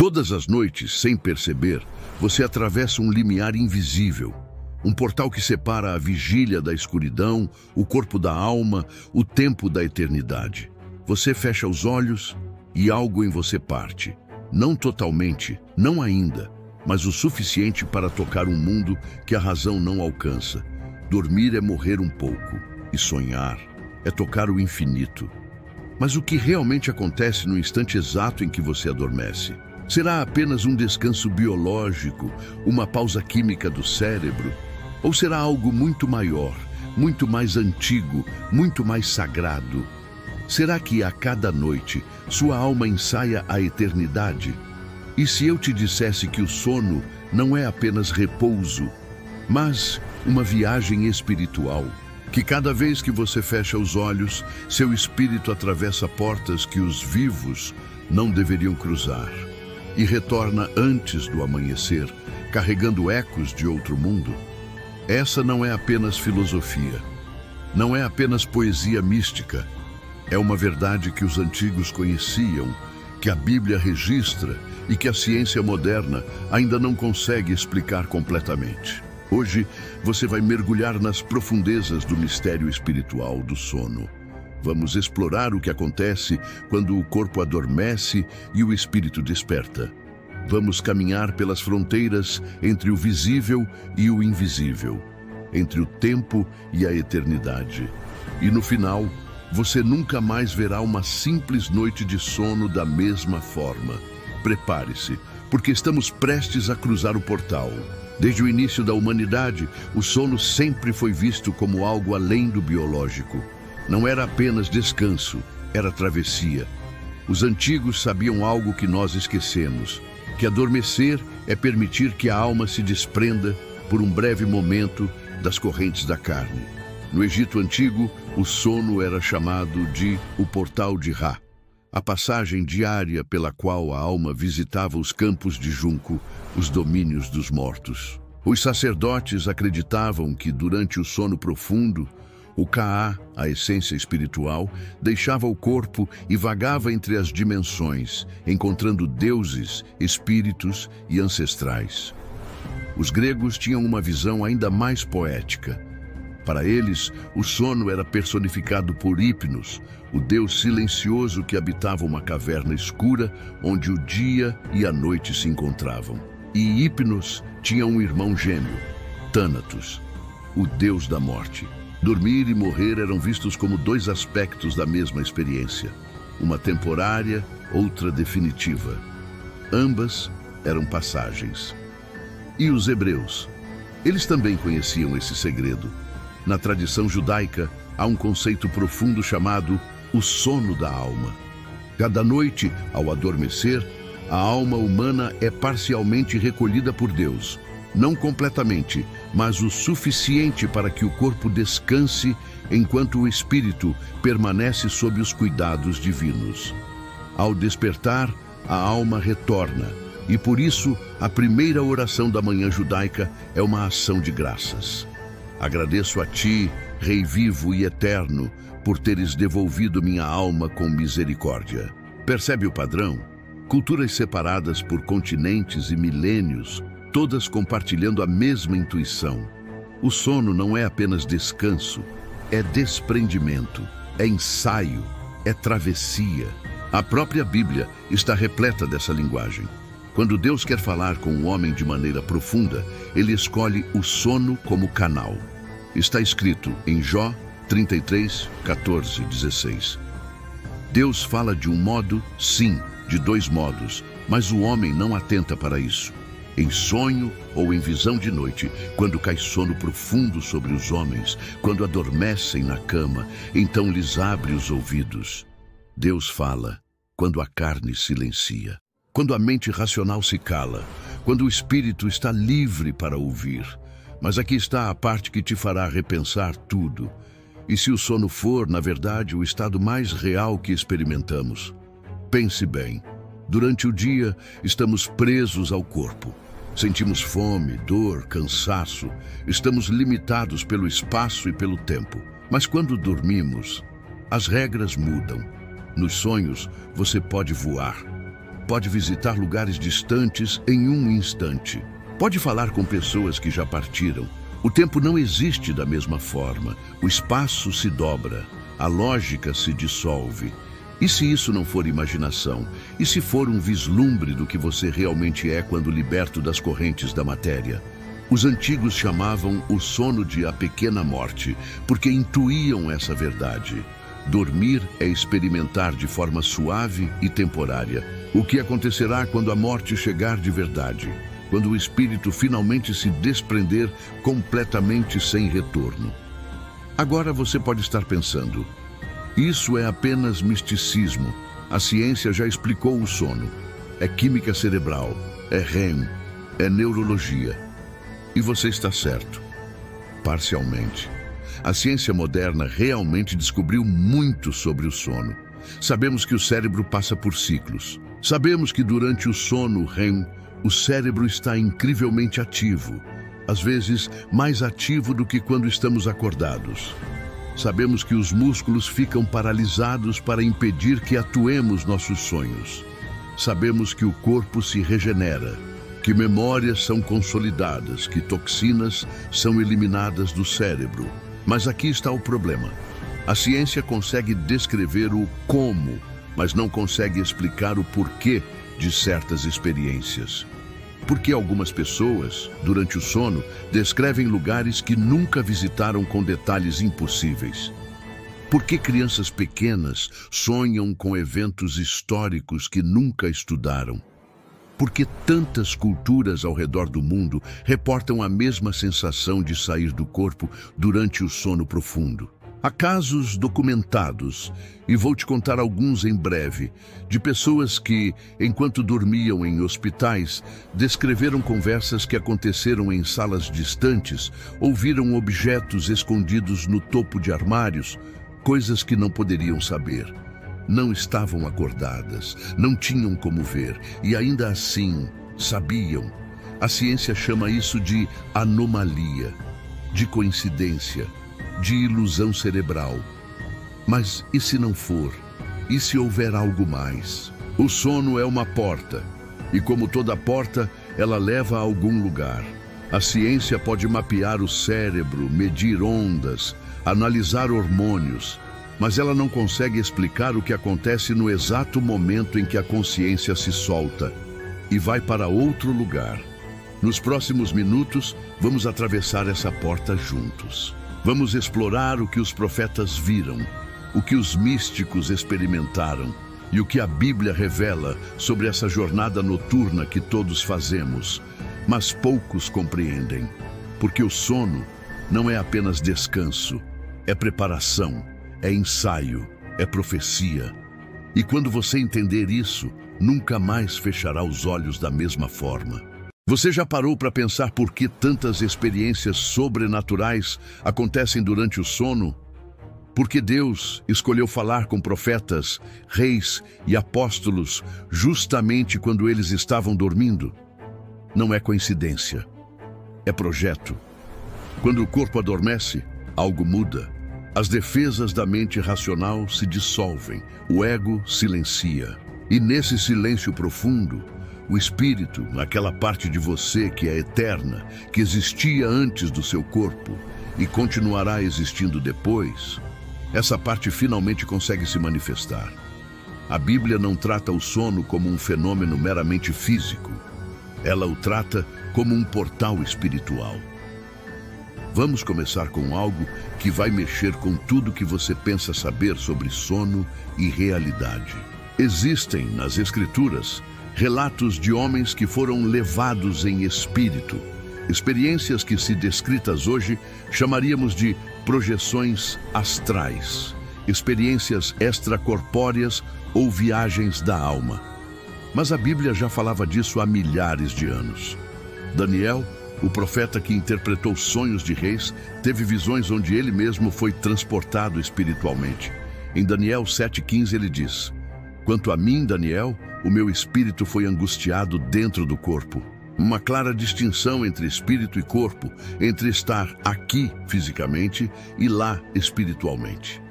Todas as noites, sem perceber, você atravessa um limiar invisível, um portal que separa a vigília da escuridão, o corpo da alma, o tempo da eternidade. Você fecha os olhos e algo em você parte. Não totalmente, não ainda, mas o suficiente para tocar um mundo que a razão não alcança. Dormir é morrer um pouco, e sonhar é tocar o infinito. Mas o que realmente acontece no instante exato em que você adormece? Será apenas um descanso biológico, uma pausa química do cérebro? Ou será algo muito maior, muito mais antigo, muito mais sagrado? Será que a cada noite sua alma ensaia a eternidade? E se eu te dissesse que o sono não é apenas repouso, mas uma viagem espiritual? Que cada vez que você fecha os olhos, seu espírito atravessa portas que os vivos não deveriam cruzar e retorna antes do amanhecer, carregando ecos de outro mundo? Essa não é apenas filosofia, não é apenas poesia mística. É uma verdade que os antigos conheciam, que a Bíblia registra e que a ciência moderna ainda não consegue explicar completamente. Hoje, você vai mergulhar nas profundezas do mistério espiritual do sono. Vamos explorar o que acontece quando o corpo adormece e o espírito desperta. Vamos caminhar pelas fronteiras entre o visível e o invisível, entre o tempo e a eternidade. E no final, você nunca mais verá uma simples noite de sono da mesma forma. Prepare-se, porque estamos prestes a cruzar o portal. Desde o início da humanidade, o sono sempre foi visto como algo além do biológico. Não era apenas descanso, era travessia. Os antigos sabiam algo que nós esquecemos, que adormecer é permitir que a alma se desprenda por um breve momento das correntes da carne. No Egito Antigo, o sono era chamado de o Portal de Ra, a passagem diária pela qual a alma visitava os campos de junco, os domínios dos mortos. Os sacerdotes acreditavam que, durante o sono profundo, o Ka, a essência espiritual, deixava o corpo e vagava entre as dimensões, encontrando deuses, espíritos e ancestrais. Os gregos tinham uma visão ainda mais poética. Para eles, o sono era personificado por Hipnos, o deus silencioso que habitava uma caverna escura onde o dia e a noite se encontravam. E Hipnos tinha um irmão gêmeo, Thanatos, o deus da morte. Dormir e morrer eram vistos como dois aspectos da mesma experiência, uma temporária, outra definitiva. Ambas eram passagens. E os hebreus? Eles também conheciam esse segredo. Na tradição judaica, há um conceito profundo chamado o sono da alma. Cada noite, ao adormecer, a alma humana é parcialmente recolhida por Deus. Não completamente, mas o suficiente para que o corpo descanse enquanto o espírito permanece sob os cuidados divinos. Ao despertar, a alma retorna, e por isso a primeira oração da manhã judaica é uma ação de graças. Agradeço a ti, Rei vivo e eterno, por teres devolvido minha alma com misericórdia. Percebe o padrão? Culturas separadas por continentes e milênios, todas compartilhando a mesma intuição. O sono não é apenas descanso, é desprendimento, é ensaio, é travessia. A própria Bíblia está repleta dessa linguagem. Quando Deus quer falar com o homem de maneira profunda, ele escolhe o sono como canal. Está escrito em Jó 33, 14, 16. Deus fala de um modo, sim, de dois modos, mas o homem não atenta para isso. Em sonho ou em visão de noite, quando cai sono profundo sobre os homens, quando adormecem na cama, então lhes abre os ouvidos. Deus fala quando a carne silencia, quando a mente racional se cala, quando o espírito está livre para ouvir. Mas aqui está a parte que te fará repensar tudo. E se o sono for, na verdade, o estado mais real que experimentamos? Pense bem. Durante o dia, estamos presos ao corpo. Sentimos fome, dor, cansaço. Estamos limitados pelo espaço e pelo tempo. Mas quando dormimos, as regras mudam. Nos sonhos, você pode voar. pode visitar lugares distantes em um instante. Pode falar com pessoas que já partiram. O tempo não existe da mesma forma. O espaço se dobra. A lógica se dissolve. E se isso não for imaginação? E se for um vislumbre do que você realmente é quando liberto das correntes da matéria? Os antigos chamavam o sono de a pequena morte, porque intuíam essa verdade. Dormir é experimentar de forma suave e temporária o que acontecerá quando a morte chegar de verdade, quando o espírito finalmente se desprender completamente sem retorno. Agora você pode estar pensando, isso é apenas misticismo. A ciência já explicou o sono. É química cerebral, é REM, é neurologia. E você está certo, parcialmente. A ciência moderna realmente descobriu muito sobre o sono. Sabemos que o cérebro passa por ciclos. Sabemos que durante o sono REM, o cérebro está incrivelmente ativo, às vezes mais ativo do que quando estamos acordados. Sabemos que os músculos ficam paralisados para impedir que atuemos nossos sonhos. Sabemos que o corpo se regenera, que memórias são consolidadas, que toxinas são eliminadas do cérebro. Mas aqui está o problema. A ciência consegue descrever o como, mas não consegue explicar o porquê de certas experiências. Porque algumas pessoas, durante o sono, descrevem lugares que nunca visitaram com detalhes impossíveis. Por que crianças pequenas sonham com eventos históricos que nunca estudaram? Por que tantas culturas ao redor do mundo reportam a mesma sensação de sair do corpo durante o sono profundo? Há casos documentados, e vou te contar alguns em breve, de pessoas que, enquanto dormiam em hospitais, descreveram conversas que aconteceram em salas distantes, ouviram objetos escondidos no topo de armários, coisas que não poderiam saber. Não estavam acordadas, não tinham como ver, e ainda assim sabiam. A ciência chama isso de anomalia, de coincidência, de ilusão cerebral. Mas e se não for? E se houver algo mais? O sono é uma porta, e como toda porta, ela leva a algum lugar. A ciência pode mapear o cérebro, medir ondas, analisar hormônios, mas ela não consegue explicar o que acontece no exato momento em que a consciência se solta e vai para outro lugar. Nos próximos minutos, vamos atravessar essa porta juntos. Vamos explorar o que os profetas viram, o que os místicos experimentaram e o que a Bíblia revela sobre essa jornada noturna que todos fazemos, mas poucos compreendem. Porque o sono não é apenas descanso, é preparação, é ensaio, é profecia. E quando você entender isso, nunca mais fechará os olhos da mesma forma. Você já parou para pensar por que tantas experiências sobrenaturais acontecem durante o sono? Porque Deus escolheu falar com profetas, reis e apóstolos justamente quando eles estavam dormindo? Não é coincidência, é projeto. Quando o corpo adormece, algo muda. As defesas da mente racional se dissolvem, o ego silencia. E nesse silêncio profundo, o espírito, aquela parte de você que é eterna, que existia antes do seu corpo e continuará existindo depois, essa parte finalmente consegue se manifestar. A Bíblia não trata o sono como um fenômeno meramente físico. Ela o trata como um portal espiritual. Vamos começar com algo que vai mexer com tudo que você pensa saber sobre sono e realidade. Existem, nas Escrituras, relatos de homens que foram levados em espírito. Experiências que, se descritas hoje, chamaríamos de projeções astrais, experiências extracorpóreas ou viagens da alma. Mas a Bíblia já falava disso há milhares de anos. Daniel, o profeta que interpretou sonhos de reis, teve visões onde ele mesmo foi transportado espiritualmente. Em Daniel 7,15 ele diz: "Quanto a mim, Daniel, o meu espírito foi angustiado dentro do corpo." Uma clara distinção entre espírito e corpo, entre estar aqui fisicamente e lá espiritualmente.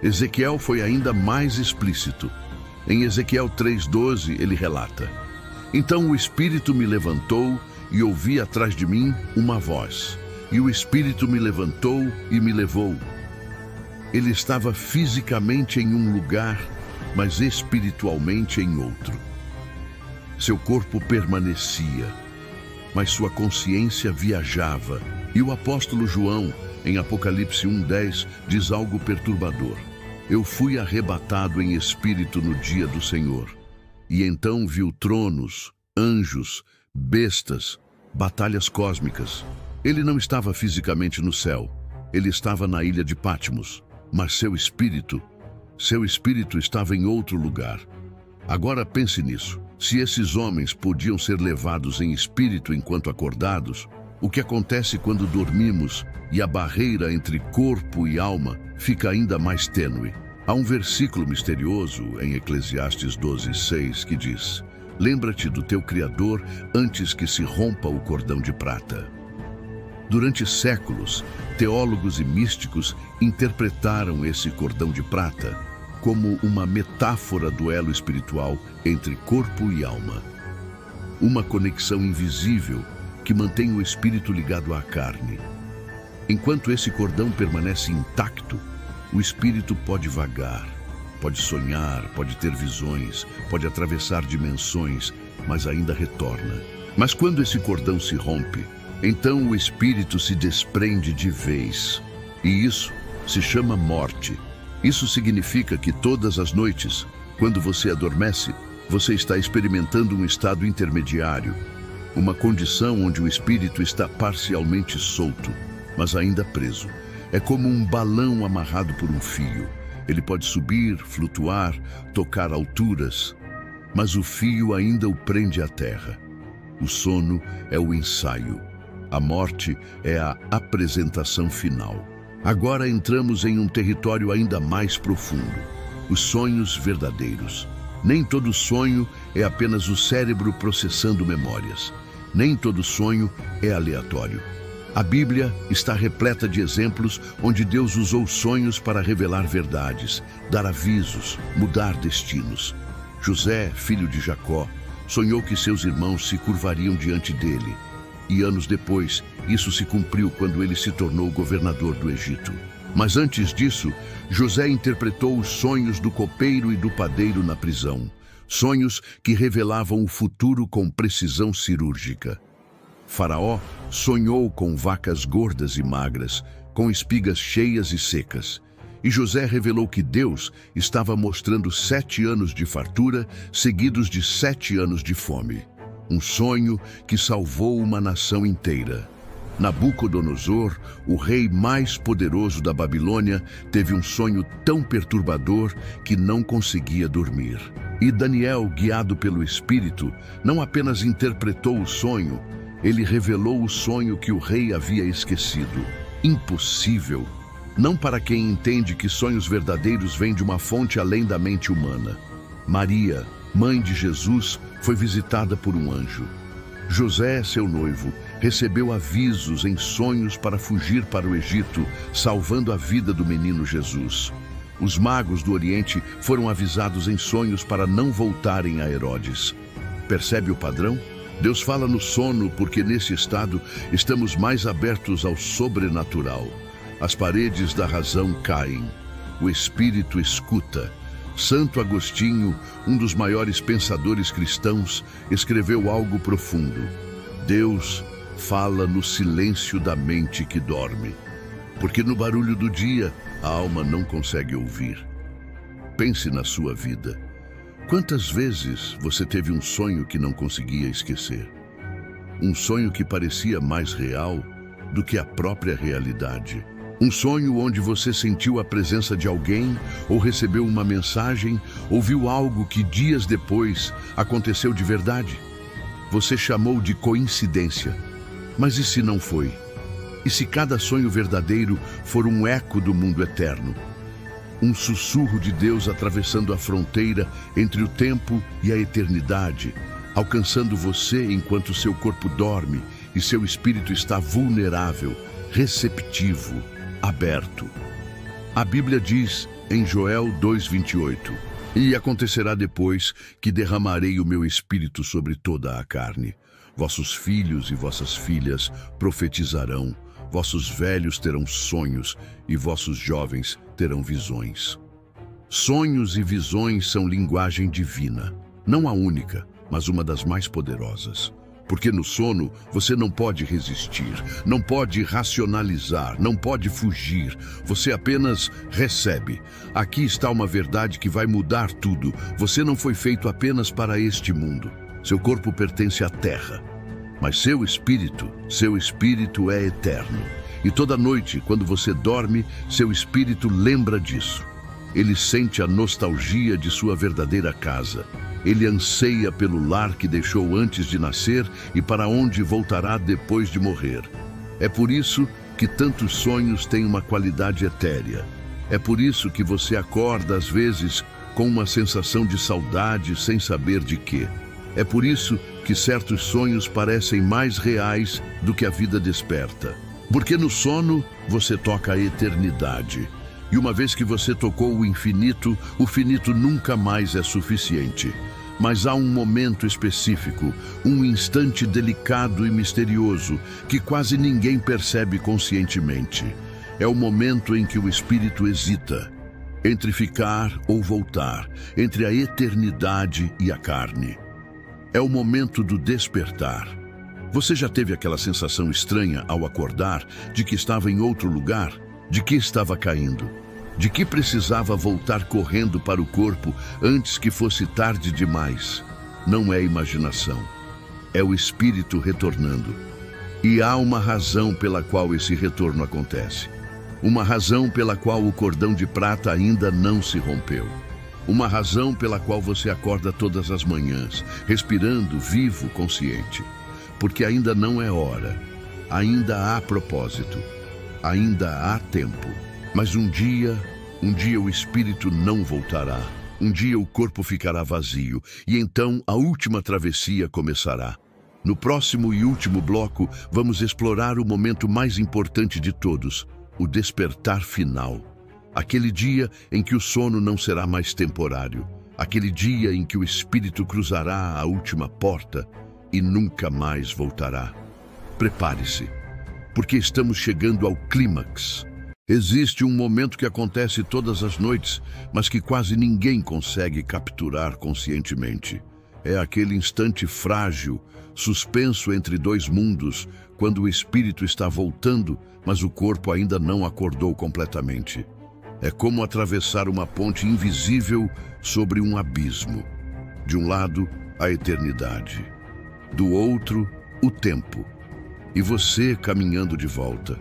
Ezequiel foi ainda mais explícito. Em Ezequiel 3:12, ele relata: Então o Espírito me levantou e ouvi atrás de mim uma voz. E o Espírito me levantou e me levou. Ele estava fisicamente em um lugar, mas espiritualmente em outro. Seu corpo permanecia, mas sua consciência viajava. E o apóstolo João, em Apocalipse 1:10, diz algo perturbador: Eu fui arrebatado em espírito no dia do Senhor. E então viu tronos, anjos, bestas, batalhas cósmicas. Ele não estava fisicamente no céu. Ele estava na ilha de Patmos. Mas seu espírito estava em outro lugar. Agora pense nisso. Se esses homens podiam ser levados em espírito enquanto acordados, o que acontece quando dormimos e a barreira entre corpo e alma fica ainda mais tênue? Há um versículo misterioso em Eclesiastes 12:6 que diz: Lembra-te do teu Criador antes que se rompa o cordão de prata. Durante séculos, teólogos e místicos interpretaram esse cordão de prata como uma metáfora do elo espiritual entre corpo e alma. Uma conexão invisível que mantém o espírito ligado à carne. Enquanto esse cordão permanece intacto, o espírito pode vagar, pode sonhar, pode ter visões, pode atravessar dimensões, mas ainda retorna. Mas quando esse cordão se rompe, então o espírito se desprende de vez. E isso se chama morte. Isso significa que todas as noites, quando você adormece, você está experimentando um estado intermediário, uma condição onde o espírito está parcialmente solto, mas ainda preso. É como um balão amarrado por um fio. Ele pode subir, flutuar, tocar alturas, mas o fio ainda o prende à terra. O sono é o ensaio. A morte é a apresentação final. Agora entramos em um território ainda mais profundo: os sonhos verdadeiros. Nem todo sonho é apenas o cérebro processando memórias. Nem todo sonho é aleatório. A Bíblia está repleta de exemplos onde Deus usou sonhos para revelar verdades, dar avisos, mudar destinos. José, filho de Jacó, sonhou que seus irmãos se curvariam diante dele. E anos depois, isso se cumpriu quando ele se tornou governador do Egito. Mas antes disso, José interpretou os sonhos do copeiro e do padeiro na prisão. Sonhos que revelavam o futuro com precisão cirúrgica. Faraó sonhou com vacas gordas e magras, com espigas cheias e secas. E José revelou que Deus estava mostrando 7 anos de fartura, seguidos de 7 anos de fome. Um sonho que salvou uma nação inteira. Nabucodonosor, o rei mais poderoso da Babilônia, teve um sonho tão perturbador que não conseguia dormir. E Daniel, guiado pelo Espírito, não apenas interpretou o sonho, ele revelou o sonho que o rei havia esquecido. Impossível! Não para quem entende que sonhos verdadeiros vêm de uma fonte além da mente humana. Maria, mãe de Jesus, foi visitada por um anjo. José, seu noivo, recebeu avisos em sonhos para fugir para o Egito, salvando a vida do menino Jesus. Os magos do Oriente foram avisados em sonhos para não voltarem a Herodes. Percebe o padrão? Deus fala no sono porque nesse estado estamos mais abertos ao sobrenatural. As paredes da razão caem. O espírito escuta. Santo Agostinho, um dos maiores pensadores cristãos, escreveu algo profundo. Deus fala no silêncio da mente que dorme, porque no barulho do dia a alma não consegue ouvir. Pense na sua vida. Quantas vezes você teve um sonho que não conseguia esquecer? Um sonho que parecia mais real do que a própria realidade. Um sonho onde você sentiu a presença de alguém, ou recebeu uma mensagem, ou viu algo que dias depois aconteceu de verdade. Você chamou de coincidência. Mas e se não foi? E se cada sonho verdadeiro for um eco do mundo eterno? Um sussurro de Deus atravessando a fronteira entre o tempo e a eternidade, alcançando você enquanto seu corpo dorme e seu espírito está vulnerável, receptivo, aberto. A Bíblia diz em Joel 2:28: E acontecerá depois que derramarei o meu espírito sobre toda a carne. Vossos filhos e vossas filhas profetizarão, vossos velhos terão sonhos e vossos jovens terão visões. Sonhos e visões são linguagem divina, não a única, mas uma das mais poderosas. Porque no sono você não pode resistir, não pode racionalizar, não pode fugir. Você apenas recebe. Aqui está uma verdade que vai mudar tudo. Você não foi feito apenas para este mundo. Seu corpo pertence à terra. Mas seu espírito é eterno. E toda noite, quando você dorme, seu espírito lembra disso. Ele sente a nostalgia de sua verdadeira casa. Ele anseia pelo lar que deixou antes de nascer e para onde voltará depois de morrer. É por isso que tantos sonhos têm uma qualidade etérea. É por isso que você acorda às vezes com uma sensação de saudade sem saber de quê. É por isso que certos sonhos parecem mais reais do que a vida desperta. Porque no sono você toca a eternidade. E uma vez que você tocou o finito nunca mais é suficiente. Mas há um momento específico, um instante delicado e misterioso, que quase ninguém percebe conscientemente. É o momento em que o espírito hesita, entre ficar ou voltar, entre a eternidade e a carne. É o momento do despertar. Você já teve aquela sensação estranha ao acordar de que estava em outro lugar, de que estava caindo? De que precisava voltar correndo para o corpo antes que fosse tarde demais? Não é imaginação, é o espírito retornando. E há uma razão pela qual esse retorno acontece. Uma razão pela qual o cordão de prata ainda não se rompeu. Uma razão pela qual você acorda todas as manhãs, respirando, vivo, consciente. Porque ainda não é hora, ainda há propósito, ainda há tempo. Mas um dia o espírito não voltará. Um dia o corpo ficará vazio e então a última travessia começará. No próximo e último bloco, vamos explorar o momento mais importante de todos, o despertar final. Aquele dia em que o sono não será mais temporário. Aquele dia em que o espírito cruzará a última porta e nunca mais voltará. Prepare-se, porque estamos chegando ao clímax. Existe um momento que acontece todas as noites, mas que quase ninguém consegue capturar conscientemente. É aquele instante frágil, suspenso entre dois mundos, quando o espírito está voltando, mas o corpo ainda não acordou completamente. É como atravessar uma ponte invisível sobre um abismo. De um lado, a eternidade. Do outro, o tempo. E você caminhando de volta.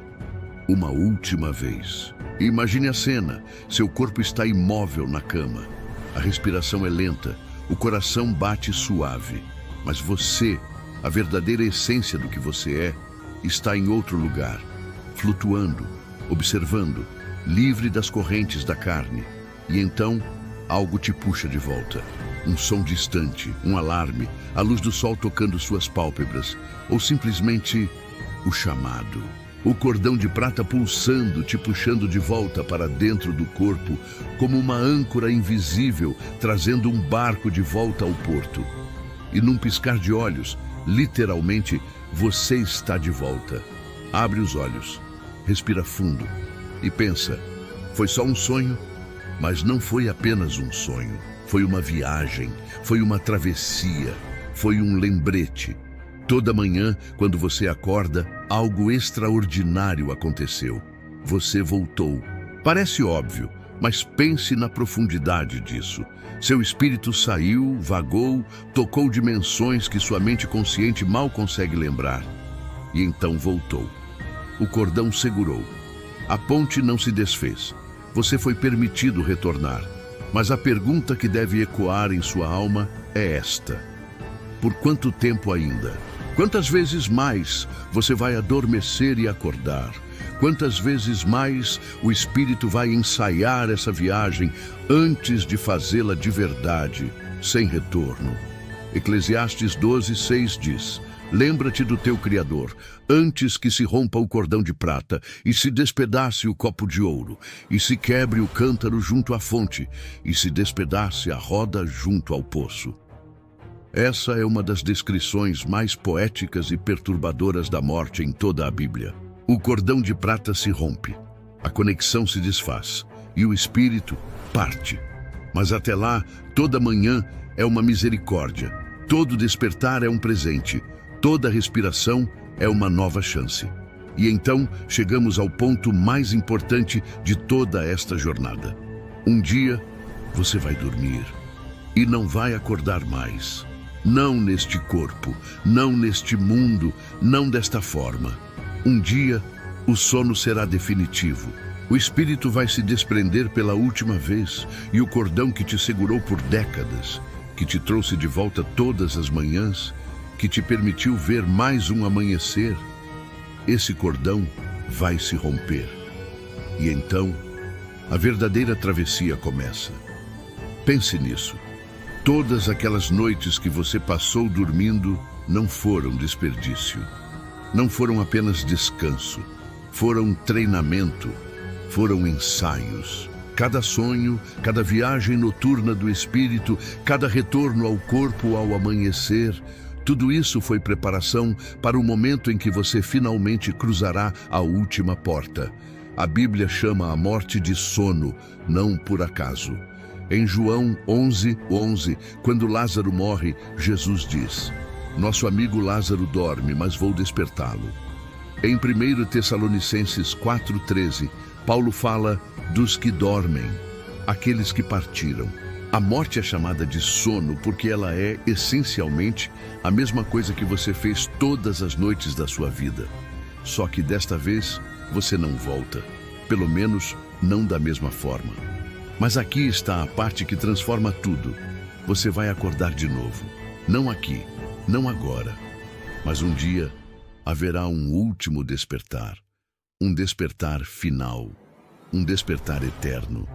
Uma última vez. Imagine a cena. Seu corpo está imóvel na cama. A respiração é lenta, o coração bate suave. Mas você, a verdadeira essência do que você é, está em outro lugar, flutuando, observando, livre das correntes da carne. E então, algo te puxa de volta. Um som distante, um alarme, a luz do sol tocando suas pálpebras, ou simplesmente o chamado. O cordão de prata pulsando, te puxando de volta para dentro do corpo, como uma âncora invisível, trazendo um barco de volta ao porto. E num piscar de olhos, literalmente, você está de volta. Abre os olhos, respira fundo e pensa, foi só um sonho? Mas não foi apenas um sonho. Foi uma viagem, foi uma travessia, foi um lembrete. Toda manhã, quando você acorda, algo extraordinário aconteceu. Você voltou. Parece óbvio, mas pense na profundidade disso. Seu espírito saiu, vagou, tocou dimensões que sua mente consciente mal consegue lembrar. E então voltou. O cordão segurou. A ponte não se desfez. Você foi permitido retornar. Mas a pergunta que deve ecoar em sua alma é esta: por quanto tempo ainda? Quantas vezes mais você vai adormecer e acordar? Quantas vezes mais o espírito vai ensaiar essa viagem antes de fazê-la de verdade, sem retorno? Eclesiastes 12:6 diz: Lembra-te do teu Criador, antes que se rompa o cordão de prata, e se despedace o copo de ouro, e se quebre o cântaro junto à fonte, e se despedace a roda junto ao poço. Essa é uma das descrições mais poéticas e perturbadoras da morte em toda a Bíblia. O cordão de prata se rompe, a conexão se desfaz, e o espírito parte. Mas até lá, toda manhã é uma misericórdia, todo despertar é um presente, toda respiração é uma nova chance. E então chegamos ao ponto mais importante de toda esta jornada. Um dia você vai dormir e não vai acordar mais. Não neste corpo, não neste mundo, não desta forma. Um dia o sono será definitivo. O espírito vai se desprender pela última vez e o cordão que te segurou por décadas, que te trouxe de volta todas as manhãs, que te permitiu ver mais um amanhecer, esse cordão vai se romper. E então, a verdadeira travessia começa. Pense nisso. Todas aquelas noites que você passou dormindo não foram desperdício. Não foram apenas descanso. Foram treinamento. Foram ensaios. Cada sonho, cada viagem noturna do espírito, cada retorno ao corpo ao amanhecer, tudo isso foi preparação para o momento em que você finalmente cruzará a última porta. A Bíblia chama a morte de sono, não por acaso. Em João 11:11, quando Lázaro morre, Jesus diz: "Nosso amigo Lázaro dorme, mas vou despertá-lo." Em 1 Tessalonicenses 4:13, Paulo fala dos que dormem, aqueles que partiram. A morte é chamada de sono porque ela é, essencialmente, a mesma coisa que você fez todas as noites da sua vida. Só que desta vez, você não volta. Pelo menos, não da mesma forma. Mas aqui está a parte que transforma tudo. Você vai acordar de novo. Não aqui, não agora. Mas um dia, haverá um último despertar. Um despertar final. Um despertar eterno.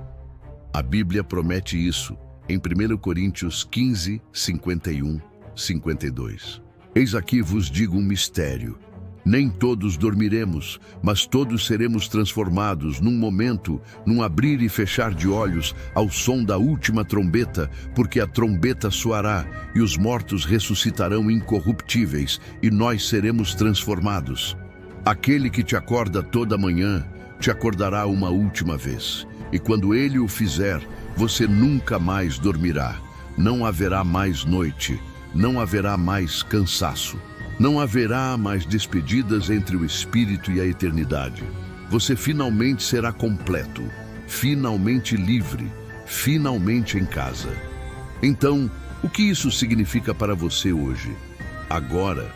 A Bíblia promete isso em 1 Coríntios 15, 51, 52. Eis aqui vos digo um mistério. Nem todos dormiremos, mas todos seremos transformados num momento, num abrir e fechar de olhos, ao som da última trombeta, porque a trombeta soará e os mortos ressuscitarão incorruptíveis e nós seremos transformados. Aquele que te acorda toda manhã, te acordará uma última vez. E quando ele o fizer, você nunca mais dormirá. Não haverá mais noite, não haverá mais cansaço. Não haverá mais despedidas entre o espírito e a eternidade. Você finalmente será completo, finalmente livre, finalmente em casa. Então, o que isso significa para você hoje? Agora,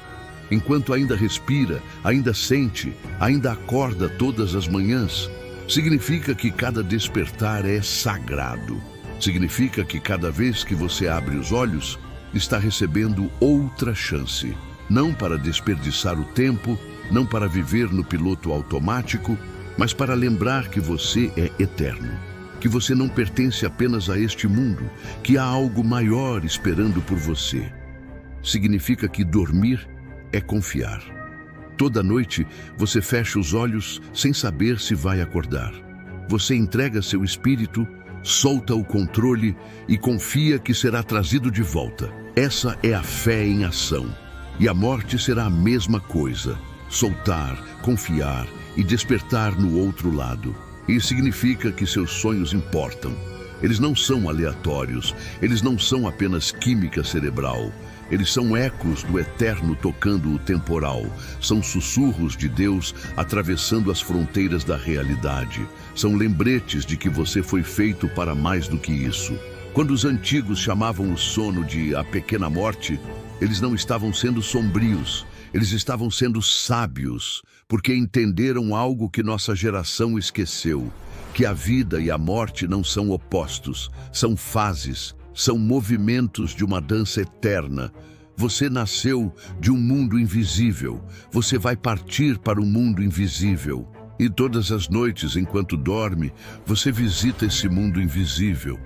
enquanto ainda respira, ainda sente, ainda acorda todas as manhãs, significa que cada despertar é sagrado. Significa que cada vez que você abre os olhos, está recebendo outra chance. Não para desperdiçar o tempo, não para viver no piloto automático, mas para lembrar que você é eterno, que você não pertence apenas a este mundo, que há algo maior esperando por você. Significa que dormir é confiar. Toda noite você fecha os olhos sem saber se vai acordar. Você entrega seu espírito, solta o controle e confia que será trazido de volta. Essa é a fé em ação. E a morte será a mesma coisa, soltar, confiar e despertar no outro lado. Isso significa que seus sonhos importam. Eles não são aleatórios, eles não são apenas química cerebral. Eles são ecos do eterno tocando o temporal. São sussurros de Deus atravessando as fronteiras da realidade. São lembretes de que você foi feito para mais do que isso. Quando os antigos chamavam o sono de a pequena morte, eles não estavam sendo sombrios, eles estavam sendo sábios, porque entenderam algo que nossa geração esqueceu, que a vida e a morte não são opostos, são fases, são movimentos de uma dança eterna. Você nasceu de um mundo invisível, você vai partir para um mundo invisível. E todas as noites, enquanto dorme, você visita esse mundo invisível.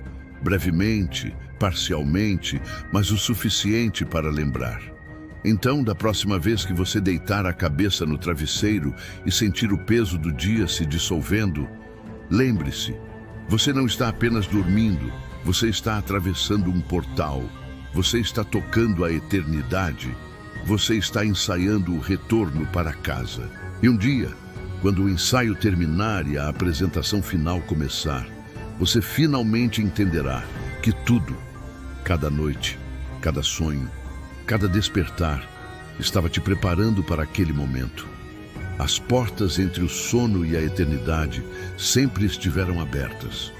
Brevemente, parcialmente, mas o suficiente para lembrar. Então, da próxima vez que você deitar a cabeça no travesseiro e sentir o peso do dia se dissolvendo, lembre-se, você não está apenas dormindo, você está atravessando um portal, você está tocando a eternidade, você está ensaiando o retorno para casa. E um dia, quando o ensaio terminar e a apresentação final começar, você finalmente entenderá que tudo, cada noite, cada sonho, cada despertar, estava te preparando para aquele momento. As portas entre o sono e a eternidade sempre estiveram abertas.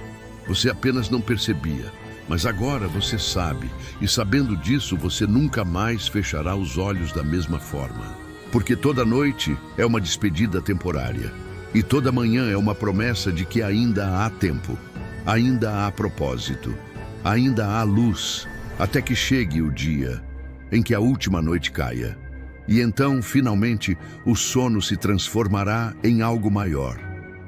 Você apenas não percebia, mas agora você sabe, e sabendo disso, você nunca mais fechará os olhos da mesma forma. Porque toda noite é uma despedida temporária, e toda manhã é uma promessa de que ainda há tempo, ainda há propósito, ainda há luz, até que chegue o dia em que a última noite caia. E então, finalmente, o sono se transformará em algo maior,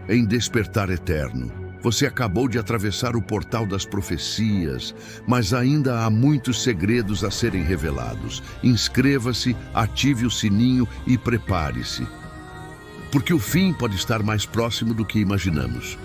em despertar eterno. Você acabou de atravessar o portal das profecias, mas ainda há muitos segredos a serem revelados. Inscreva-se, ative o sininho e prepare-se. Porque o fim pode estar mais próximo do que imaginamos.